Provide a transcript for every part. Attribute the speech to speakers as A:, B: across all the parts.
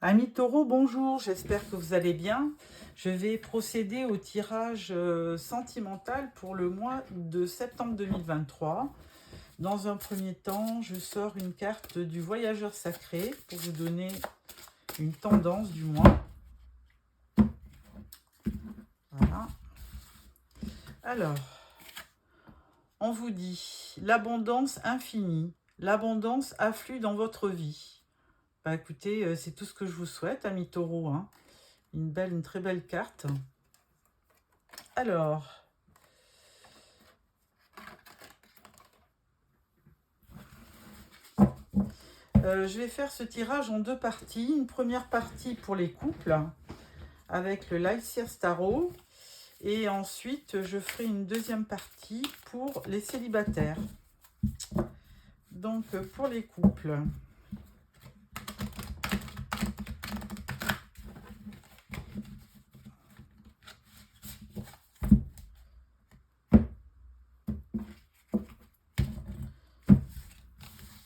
A: Amis taureaux, bonjour, j'espère que vous allez bien. Je vais procéder au tirage sentimental pour le mois de septembre 2023. Dans un premier temps, je sors une carte du voyageur sacré pour vous donner une tendance du mois. Voilà. Alors, on vous dit l'abondance infinie. L'abondance afflue dans votre vie. Bah écoutez, c'est tout ce que je vous souhaite, amis taureaux, hein. Une très belle carte. Alors, je vais faire ce tirage en deux parties. Une première partie pour les couples avec le Light Seer Tarot. Et ensuite, je ferai une deuxième partie pour les célibataires. Donc, pour les couples.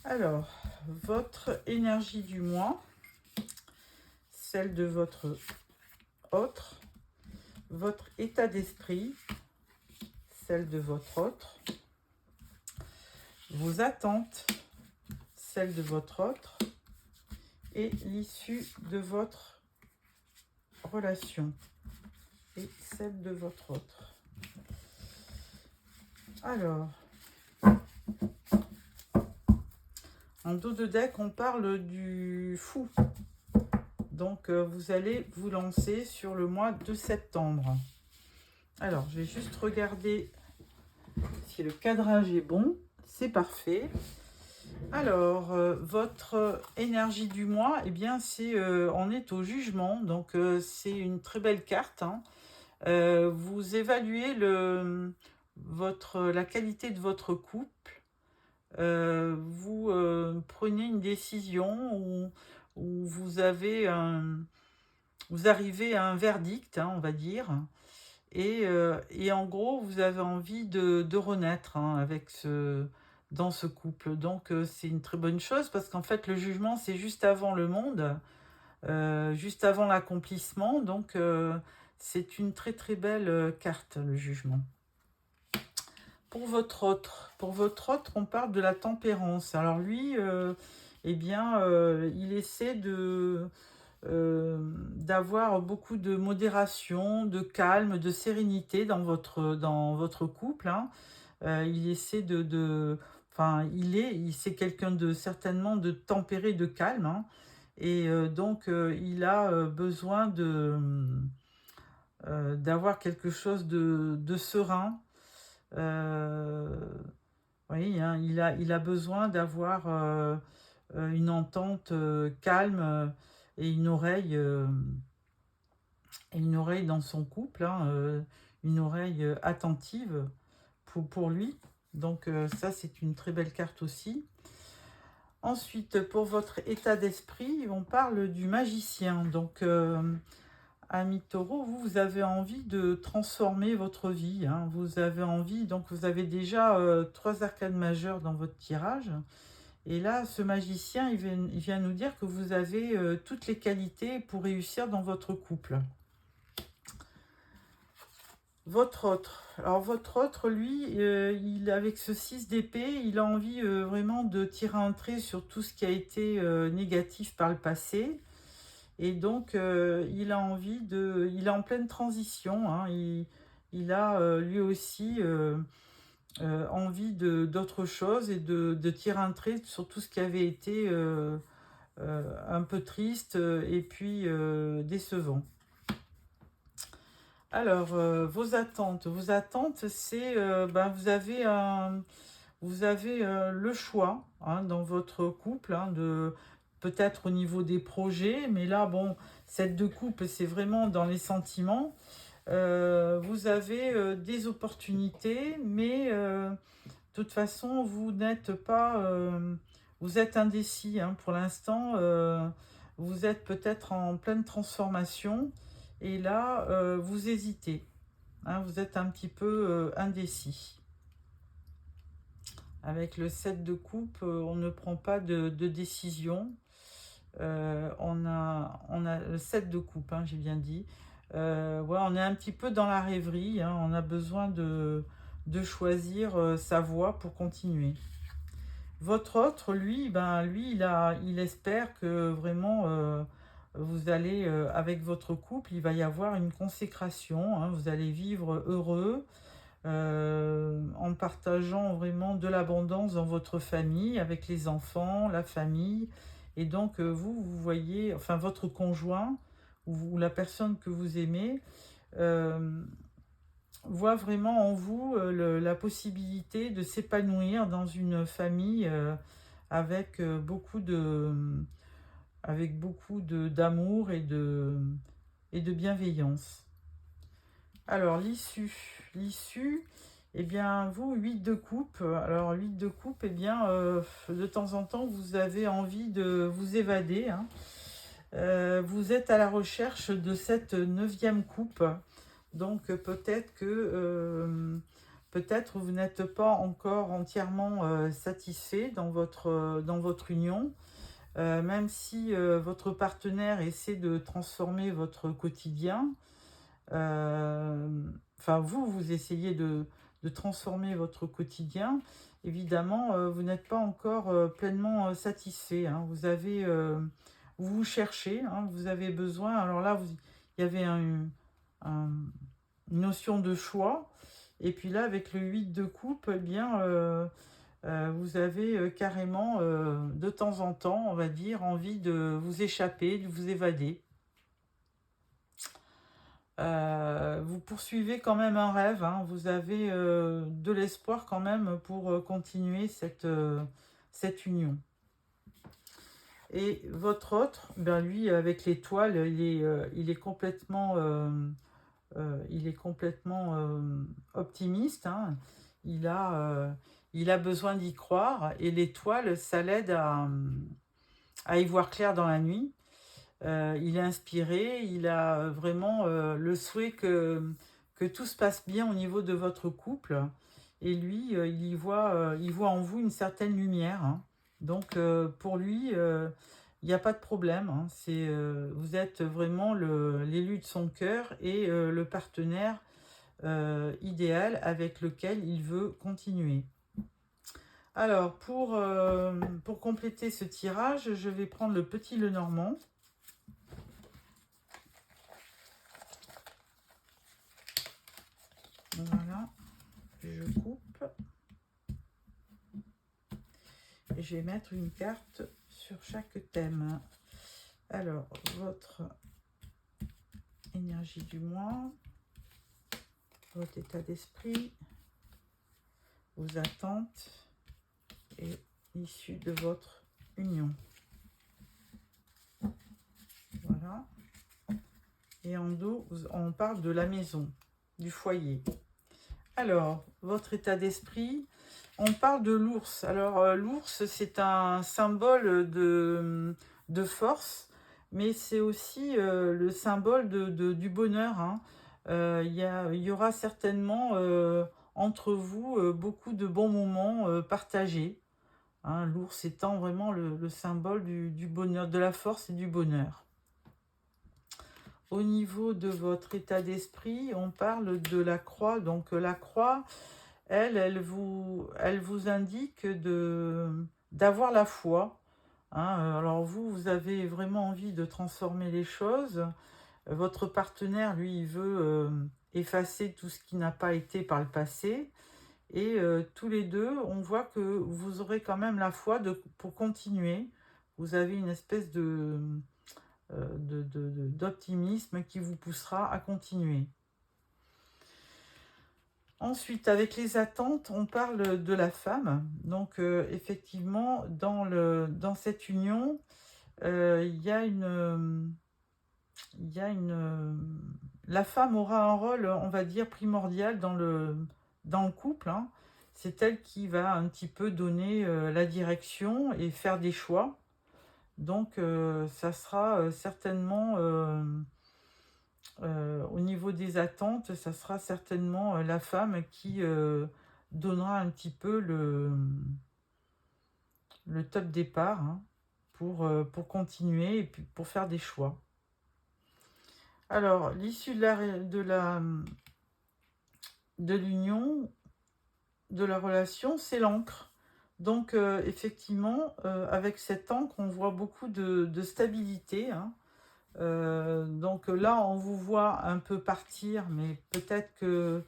A: Alors, votre énergie du mois, celle de votre autre, votre état d'esprit, celle de votre autre, vos attentes, celle de votre autre, et l'issue de votre relation et celle de votre autre. Alors, en dos de deck, on parle du fou. Donc, vous allez vous lancer sur le mois de septembre. Alors, je vais juste regarder si le cadrage est bon. C'est parfait. Alors, votre énergie du mois, eh bien, on est au jugement. Donc, c'est une très belle carte, hein. Vous évaluez la qualité de votre couple. Vous prenez une décision où vous arrivez à un verdict, hein, on va dire. Et en gros, vous avez envie de renaître, hein, dans ce couple. Donc, c'est une très bonne chose parce qu'en fait, le jugement, c'est juste avant le monde, juste avant l'accomplissement. Donc, c'est une très très belle carte, le jugement. Pour votre autre, on parle de la tempérance. Alors lui, eh bien, il essaie d'avoir beaucoup de modération, de calme, de sérénité dans votre couple, hein. Il essaie enfin, c'est quelqu'un de certainement de tempéré, de calme, hein. Et donc, il a besoin d'avoir quelque chose de serein. Euh, oui, hein, il a besoin d'avoir une entente calme et une oreille dans son couple, hein, une oreille attentive pour lui. Donc ça, c'est une très belle carte aussi. Ensuite, pour votre état d'esprit, on parle du magicien. Donc, ami taureau, vous avez envie de transformer votre vie, hein. Vous avez envie, donc vous avez déjà 3 arcanes majeures dans votre tirage. Et là, ce magicien, il vient nous dire que vous avez toutes les qualités pour réussir dans votre couple. Votre autre, lui, avec ce 6 d'épée, il a envie vraiment de tirer un trait sur tout ce qui a été négatif par le passé. Et donc, il a envie il est en pleine transition, hein. Il a lui aussi envie d'autre chose et de tirer un trait sur tout ce qui avait été un peu triste et puis décevant. Alors, vos attentes. Vos attentes, c'est, vous avez le choix, hein, dans votre couple, hein, peut-être au niveau des projets, mais là, bon, cette de couple, c'est vraiment dans les sentiments. Vous avez des opportunités, mais de toute façon, vous n'êtes pas, vous êtes indécis, hein, pour l'instant. Vous êtes peut-être en pleine transformation, et là, vous hésitez, hein, vous êtes un petit peu indécis. Avec le 7 de coupe, on ne prend pas de décision. On a le 7 de coupe, hein, j'ai bien dit. Ouais, on est un petit peu dans la rêverie, hein, on a besoin de choisir sa voie pour continuer. Votre autre, lui, ben, lui il espère que vraiment vous allez, avec votre couple, il va y avoir une consécration, hein, vous allez vivre heureux, en partageant vraiment de l'abondance dans votre famille, avec les enfants, la famille. Et donc, vous voyez, enfin, votre conjoint ou la personne que vous aimez euh, voit vraiment en vous la possibilité de s'épanouir dans une famille avec beaucoup d'amour et de bienveillance. Alors, l'issue, eh bien, vous, 8 de coupe. Alors, 8 de coupe, eh bien, de temps en temps, vous avez envie de vous évader, hein. Vous êtes à la recherche de cette 9e coupe. Donc, peut-être vous n'êtes pas encore entièrement satisfait dans votre union. Même si votre partenaire essaie de transformer votre quotidien. Enfin, vous essayez de transformer votre quotidien. Évidemment, vous n'êtes pas encore pleinement satisfait, hein. Vous cherchez, hein, vous avez besoin. Alors là, il y avait une notion de choix. Et puis là, avec le 8 de coupe, eh bien, vous avez carrément, de temps en temps, on va dire, envie de vous échapper, de vous évader. Vous poursuivez quand même un rêve, hein, vous avez de l'espoir quand même pour continuer cette union. Et votre autre, ben lui, avec l'étoile, il est complètement, optimiste, hein. Il a besoin d'y croire, et l'étoile, ça l'aide à y voir clair dans la nuit. Il est inspiré, il a vraiment le souhait que tout se passe bien au niveau de votre couple. Et lui, il voit en vous une certaine lumière, hein. Donc, pour lui, il n'y a pas de problème, hein. Vous êtes vraiment l'élu de son cœur et le partenaire idéal avec lequel il veut continuer. Alors, pour compléter ce tirage, je vais prendre le petit Lenormand. Voilà, je coupe. Et je vais mettre une carte sur chaque thème. Alors, votre énergie du mois, votre état d'esprit, vos attentes et l'issue de votre union. Voilà. Et en dos, on parle de la maison, du foyer. Alors, votre état d'esprit, on parle de l'ours. Alors, l'ours, c'est un symbole de force, mais c'est aussi le symbole du bonheur, hein. Il y aura certainement entre vous beaucoup de bons moments partagés, hein, l'ours étant vraiment le symbole du bonheur, de la force et du bonheur. Au niveau de votre état d'esprit, on parle de la croix. Donc la croix, elle vous indique d'avoir la foi, hein. Alors vous avez vraiment envie de transformer les choses. Votre partenaire, lui, il veut effacer tout ce qui n'a pas été par le passé. Et tous les deux, on voit que vous aurez quand même la foi pour continuer. Vous avez une espèce d'optimisme qui vous poussera à continuer. Ensuite, avec les attentes, on parle de la femme. Donc, effectivement, dans cette union, la femme aura un rôle, on va dire, primordial dans le couple, hein. C'est elle qui va un petit peu donner la direction et faire des choix. Donc, ça sera certainement, au niveau des attentes, ça sera certainement la femme qui donnera un petit peu le top départ, hein, pour continuer et puis pour faire des choix. Alors, l'issue de l'union, de la relation, c'est l'encre. Donc, effectivement, avec cette encre, on voit beaucoup de stabilité, hein. Donc là, on vous voit un peu partir, mais peut-être que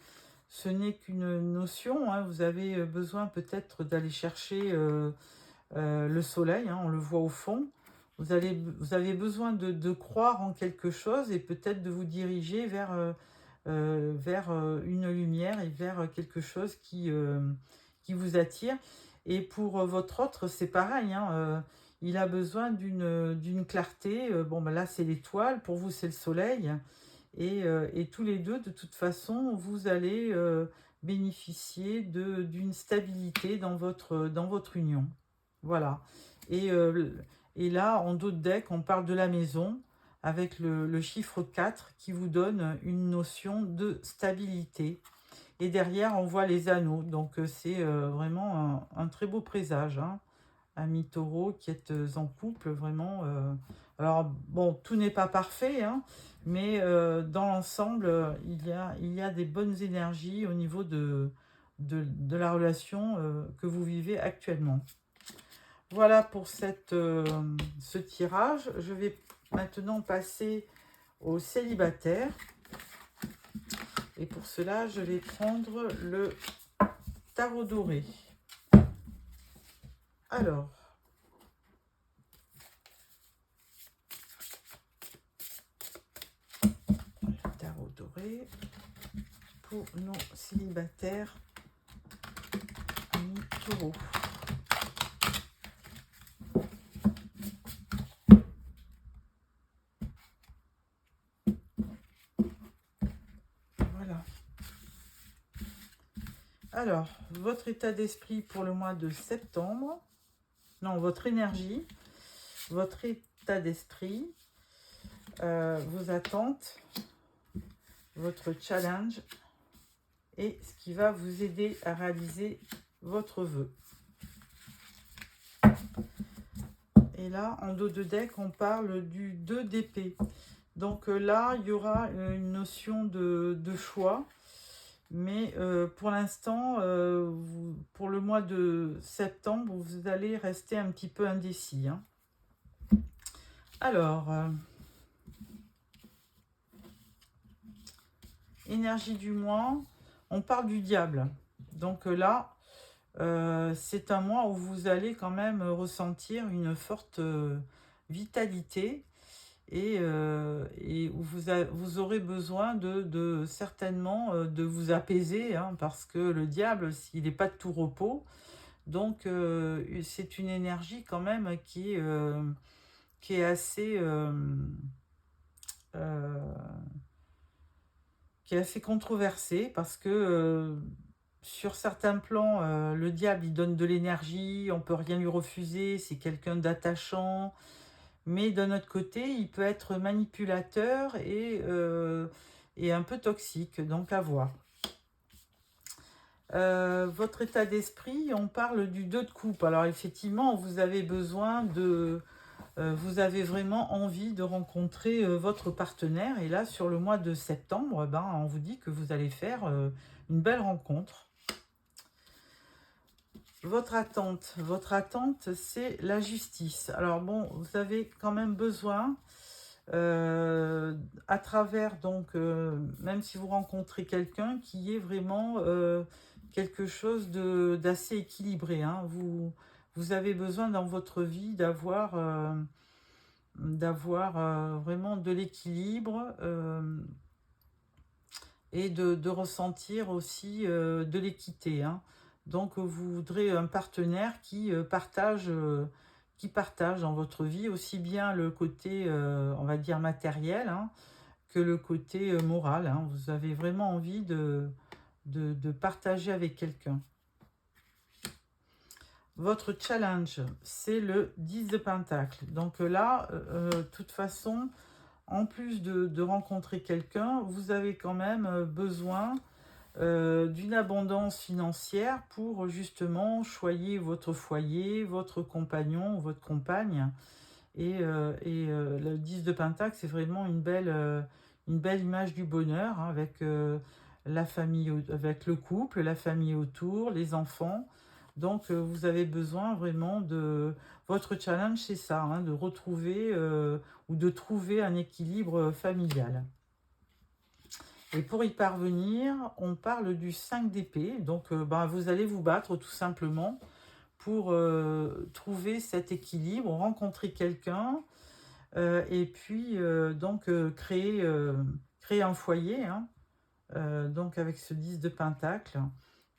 A: ce n'est qu'une notion, hein. Vous avez besoin peut-être d'aller chercher le soleil, hein, on le voit au fond. Vous avez besoin de croire en quelque chose et peut-être de vous diriger vers une lumière et vers quelque chose qui vous attire. Et pour votre autre, c'est pareil, hein, il a besoin d'une clarté. Bon, ben là, c'est l'étoile, pour vous, c'est le soleil. Et tous les deux, de toute façon, vous allez bénéficier d'une stabilité dans votre union. Voilà. Et, euh, et là, en dos de deck, on parle de la maison avec le chiffre 4 qui vous donne une notion de stabilité. Et derrière, on voit les anneaux. Donc, c'est vraiment un très beau présage, hein. Amis taureaux qui êtes en couple, vraiment. Alors, bon, tout n'est pas parfait, hein, mais dans l'ensemble, il y a des bonnes énergies au niveau de la relation que vous vivez actuellement. Voilà pour ce tirage. Je vais maintenant passer aux célibataires. Et pour cela, je vais prendre le tarot doré. Alors, le tarot doré pour nos célibataires amis taureaux. Voilà. Alors, votre état d'esprit pour le mois de septembre. Non, votre énergie, votre état d'esprit, vos attentes, votre challenge et ce qui va vous aider à réaliser votre vœu. Et là, en dos de deck, on parle du 2 d'épée. Donc là, il y aura une notion de choix. Mais pour l'instant, pour le mois de septembre, vous allez rester un petit peu indécis, hein. Alors, énergie du mois, on parle du diable. Donc là, c'est un mois où vous allez quand même ressentir une forte vitalité et où vous aurez besoin certainement de vous apaiser, hein, parce que le diable, s'il n'est pas de tout repos, donc c'est une énergie quand même qui est euh, assez controversée parce que sur certains plans, le diable, il donne de l'énergie, on peut rien lui refuser, c'est quelqu'un d'attachant. Mais d'un autre côté, il peut être manipulateur et un peu toxique, donc à voir. Votre état d'esprit, on parle du 2 de coupe. Alors effectivement, vous avez besoin vous avez vraiment envie de rencontrer votre partenaire. Et là, sur le mois de septembre, ben, on vous dit que vous allez faire une belle rencontre. Votre attente, c'est la justice. Alors bon, vous avez quand même besoin, à travers, donc, même si vous rencontrez quelqu'un, qui est vraiment quelque chose d'assez équilibré, hein. Vous avez besoin dans votre vie d'avoir vraiment de l'équilibre et de ressentir aussi de l'équité, hein. Donc vous voudrez un partenaire qui partage dans votre vie aussi bien le côté, on va dire, matériel, hein, que le côté moral, hein. Vous avez vraiment envie de partager avec quelqu'un. Votre challenge, c'est le 10 de Pentacle. Donc là, de toute façon, en plus de rencontrer quelqu'un, vous avez quand même besoin d'une abondance financière pour justement choyer votre foyer, votre compagnon ou votre compagne. Le 10 de Pentacle, c'est vraiment une belle image du bonheur, hein, avec la famille, avec le couple, la famille autour, les enfants. Donc, vous avez besoin vraiment de... Votre challenge, c'est ça, hein, de retrouver ou de trouver un équilibre familial. Et pour y parvenir, on parle du 5 d'épée. Donc, ben, vous allez vous battre tout simplement pour trouver cet équilibre, rencontrer quelqu'un et puis donc créer un foyer, hein, donc avec ce 10 de pentacle.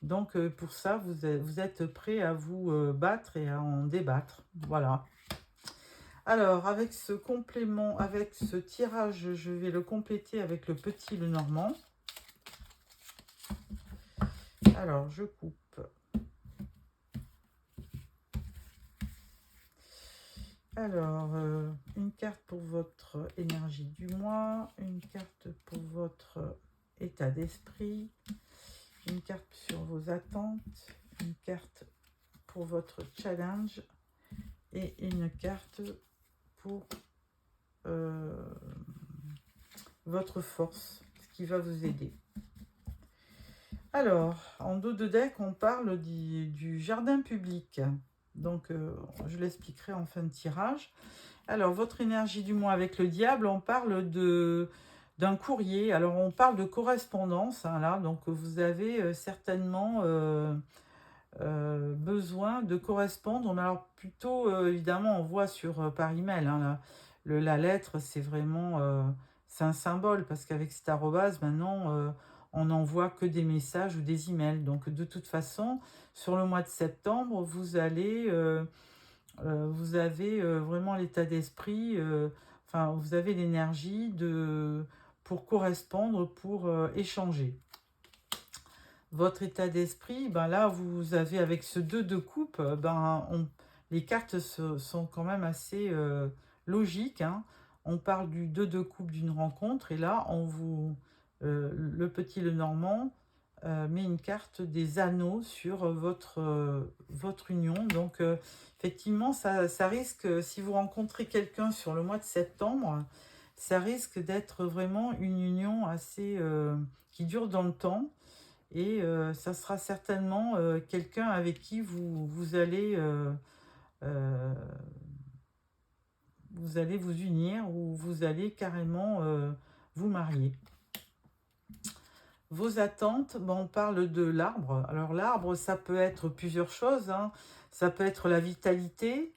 A: Donc pour ça, vous êtes prêt à vous battre et à en débattre. Voilà. Alors, avec ce complément, avec ce tirage, je vais le compléter avec le petit Lenormand. Alors, je coupe. Alors, une carte pour votre énergie du mois, une carte pour votre état d'esprit, une carte sur vos attentes, une carte pour votre challenge et une carte pour votre force, ce qui va vous aider. Alors, en dos de deck, on parle du jardin public. Donc, je l'expliquerai en fin de tirage. Alors, votre énergie du mois avec le diable, on parle d'un courrier. Alors, on parle de correspondance, hein, là. Donc, vous avez certainement besoin de correspondre. Mais alors, plutôt, évidemment, on voit par email. Hein, la lettre, c'est vraiment... c'est un symbole, parce qu'avec cet arrobase, maintenant... on n'envoie que des messages ou des emails. Donc, de toute façon, sur le mois de septembre, vous avez vraiment l'état d'esprit, enfin, vous avez l'énergie pour correspondre, pour échanger. Votre état d'esprit, ben là, vous avez avec ce 2 de coupe, les cartes sont quand même assez logiques, hein. On parle du 2 de coupe d'une rencontre, et là, le petit Lenormand met une carte des anneaux sur votre union. Donc, effectivement, ça risque, si vous rencontrez quelqu'un sur le mois de septembre, ça risque d'être vraiment une union assez qui dure dans le temps. Et ça sera certainement quelqu'un avec qui vous allez vous unir, ou vous allez carrément vous marier. Vos attentes, on parle de l'arbre. Alors l'arbre, ça peut être plusieurs choses, hein. Ça peut être la vitalité.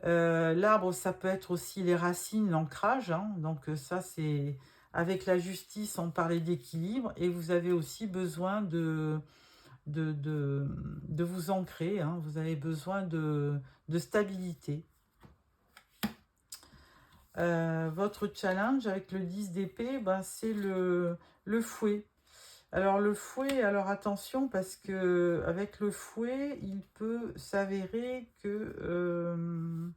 A: L'arbre, ça peut être aussi les racines, l'ancrage, hein. Donc ça, c'est... Avec la justice, on parlait d'équilibre. Et vous avez aussi besoin de vous ancrer, hein. Vous avez besoin de stabilité. Votre challenge avec le 10 d'épée, c'est le fouet. Alors le fouet, alors attention, parce que avec le fouet, il peut s'avérer que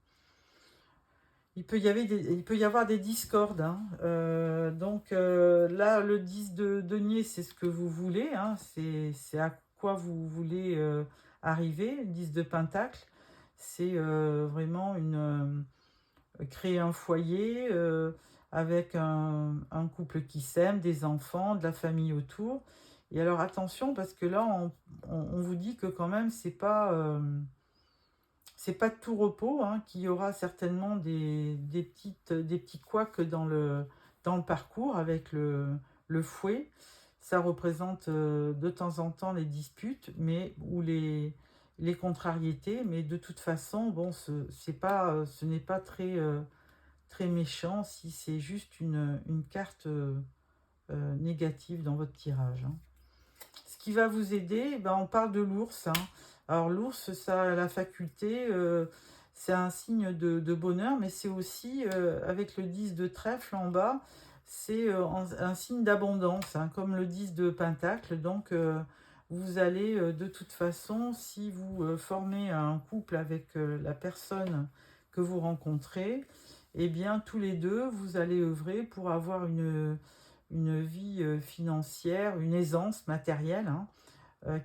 A: il peut y avoir des discordes, hein. Donc là, le 10 de denier, c'est ce que vous voulez, hein. C'est à quoi vous voulez arriver. Le 10 de pentacle, c'est vraiment créer un foyer avec un couple qui s'aime, des enfants, de la famille autour. Et alors attention, parce que là, on vous dit que quand même, c'est pas de tout repos, hein, qu'il y aura certainement des petits couacs dans le parcours avec le fouet. Ça représente de temps en temps les disputes, ou les contrariétés, mais de toute façon, bon, ce n'est pas très méchant si c'est juste une carte négative dans votre tirage, hein. Ce qui va vous aider, on parle de l'ours, hein. Alors l'ours, ça a la faculté, c'est un signe de bonheur, mais c'est aussi, avec le 10 de trèfle en bas, c'est un signe d'abondance, hein, comme le 10 de pentacle. Donc vous allez de toute façon, si vous formez un couple avec la personne que vous rencontrez, eh bien tous les deux, vous allez œuvrer pour avoir une vie financière, une aisance matérielle, hein,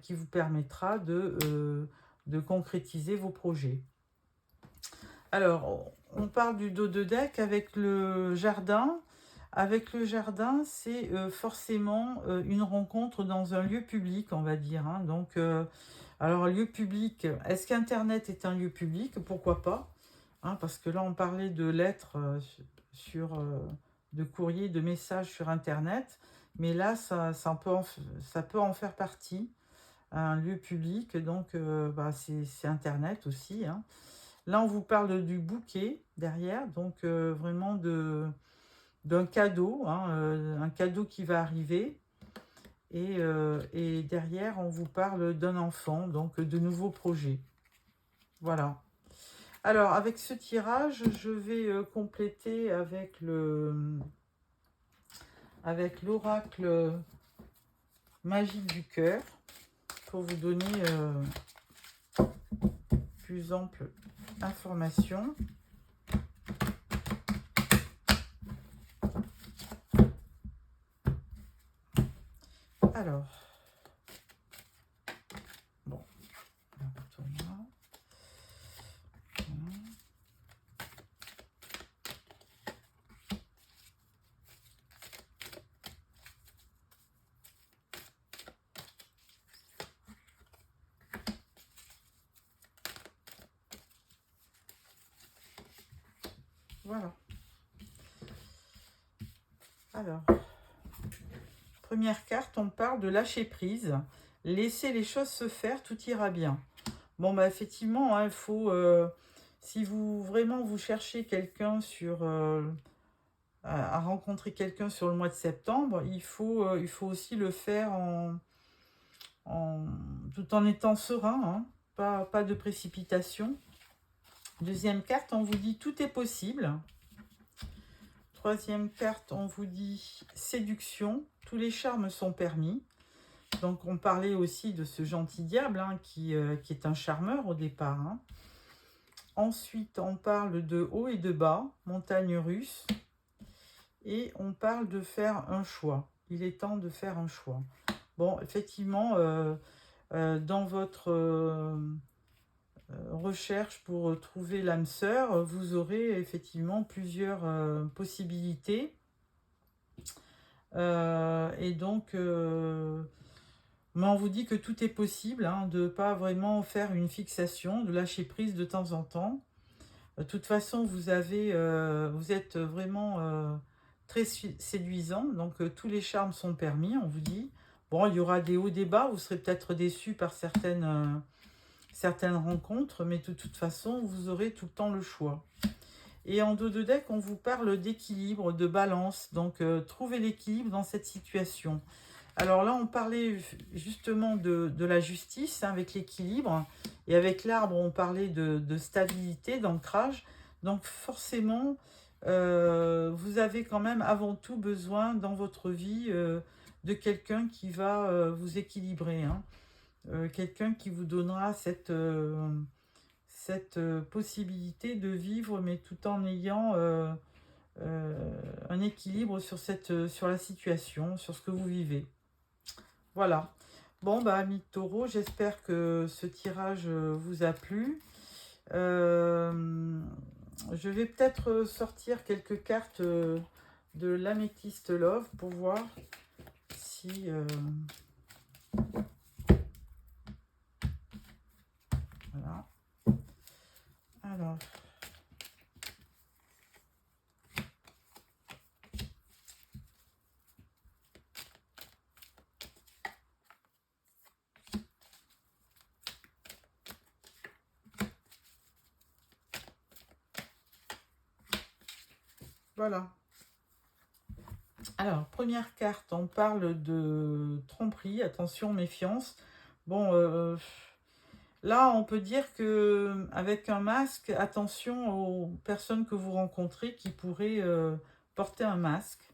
A: qui vous permettra de concrétiser vos projets. Alors, on parle du dos de deck avec le jardin. Avec le jardin, c'est forcément une rencontre dans un lieu public, on va dire, hein. Donc, alors, lieu public, est-ce qu'Internet est un lieu public? Pourquoi pas, hein, parce que là, on parlait de lettres de courrier, de messages sur Internet, mais là, ça peut en faire partie, un lieu public, donc bah, c'est Internet aussi, hein. Là, on vous parle du bouquet derrière, donc vraiment d'un cadeau, hein, un cadeau qui va arriver. Et derrière, on vous parle d'un enfant, donc de nouveaux projets. Voilà. Alors, avec ce tirage, je vais compléter avec l'oracle magique du cœur pour vous donner plus ample information. Alors, bon, on retourne là. Voilà. Alors, première carte, on parle de lâcher prise. Laissez les choses se faire, tout ira bien. Bon, bah effectivement, hein, il faut, si vous vraiment vous cherchez quelqu'un à rencontrer quelqu'un sur le mois de septembre, il faut aussi le faire tout en étant serein, hein, pas de précipitation. Deuxième carte, on vous dit tout est possible. Troisième carte, on vous dit séduction, tous les charmes sont permis. Donc on parlait aussi de ce gentil diable, hein, qui est un charmeur au départ, hein. Ensuite, on parle de haut et de bas, montagne russe. Et on parle de faire un choix. Il est temps de faire un choix. Bon, effectivement, dans votre recherche pour trouver l'âme sœur, vous aurez effectivement plusieurs possibilités. Et donc, mais on vous dit que tout est possible, hein, de ne pas vraiment faire une fixation, de lâcher prise de temps en temps. De toute façon, vous êtes vraiment très séduisant, donc tous les charmes sont permis, on vous dit. Bon, il y aura des hauts, des bas, vous serez peut-être déçus par certaines rencontres, mais de toute façon, vous aurez tout le temps le choix. Et en dos de deck, on vous parle d'équilibre, de balance, donc trouvez l'équilibre dans cette situation. Alors là, on parlait justement de la justice, hein, avec l'équilibre. Et avec l'arbre, on parlait de stabilité, d'ancrage. Donc forcément, vous avez quand même avant tout besoin dans votre vie de quelqu'un qui va vous équilibrer, hein. Quelqu'un qui vous donnera cette possibilité de vivre, mais tout en ayant un équilibre sur la situation, sur ce que vous vivez. Voilà. Bon, bah, amis de taureau, j'espère que ce tirage vous a plu. Je vais peut-être sortir quelques cartes de l'améthyste Love pour voir si... Voilà. Alors... Voilà. Alors, première carte, on parle de tromperie, attention, méfiance. Bon, là, on peut dire que avec un masque, attention aux personnes que vous rencontrez qui pourraient porter un masque.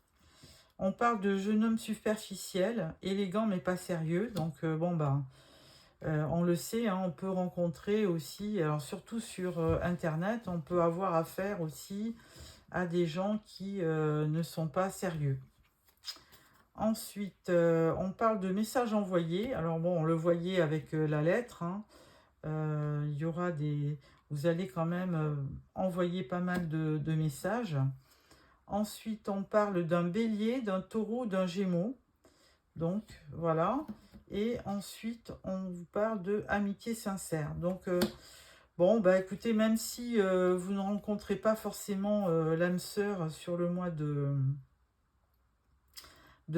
A: On parle de jeune homme superficiel, élégant mais pas sérieux. Donc, bon, bah, on le sait, hein, on peut rencontrer aussi, alors surtout sur Internet, on peut avoir affaire aussi à des gens qui ne sont pas sérieux. Ensuite, on parle de messages envoyés. Alors bon, on le voyait avec la lettre, hein. Il y aura vous allez quand même envoyer pas mal de messages. Ensuite, on parle d'un bélier, d'un taureau, d'un gémeau. Donc, voilà. Et ensuite, on vous parle de amitié sincère. Donc, bon, bah écoutez, même si vous ne rencontrez pas forcément l'âme sœur sur le mois de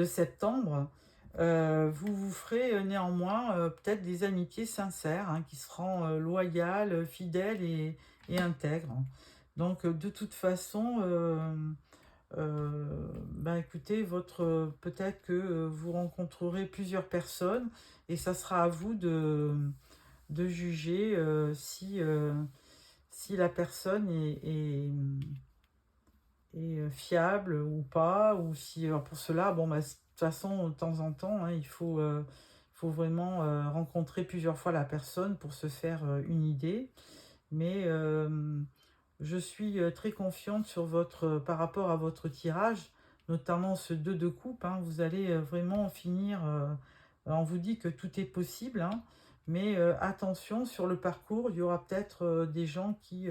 A: septembre, vous vous ferez néanmoins peut-être des amitiés sincères, hein, qui seront loyales, fidèles et intègres. Donc, de toute façon, bah écoutez, peut-être que vous rencontrerez plusieurs personnes et ça sera à vous de juger si la personne est fiable ou pas, ou si alors pour cela, bon, bah, de toute façon, de temps en temps, hein, il faut vraiment rencontrer plusieurs fois la personne pour se faire une idée. Mais je suis très confiante sur par rapport à votre tirage, notamment ce 2 de coupe, hein. Vous allez vraiment finir. On vous dit que tout est possible, hein, mais attention, sur le parcours, il y aura peut-être des gens qui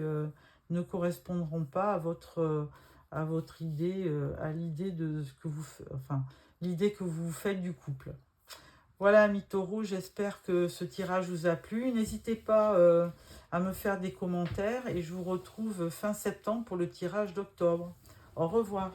A: ne correspondront pas à votre idée, à l'idée de ce que enfin, l'idée que vous vous faites du couple. Voilà, amis taureaux, j'espère que ce tirage vous a plu. N'hésitez pas à me faire des commentaires et je vous retrouve fin septembre pour le tirage d'octobre. Au revoir.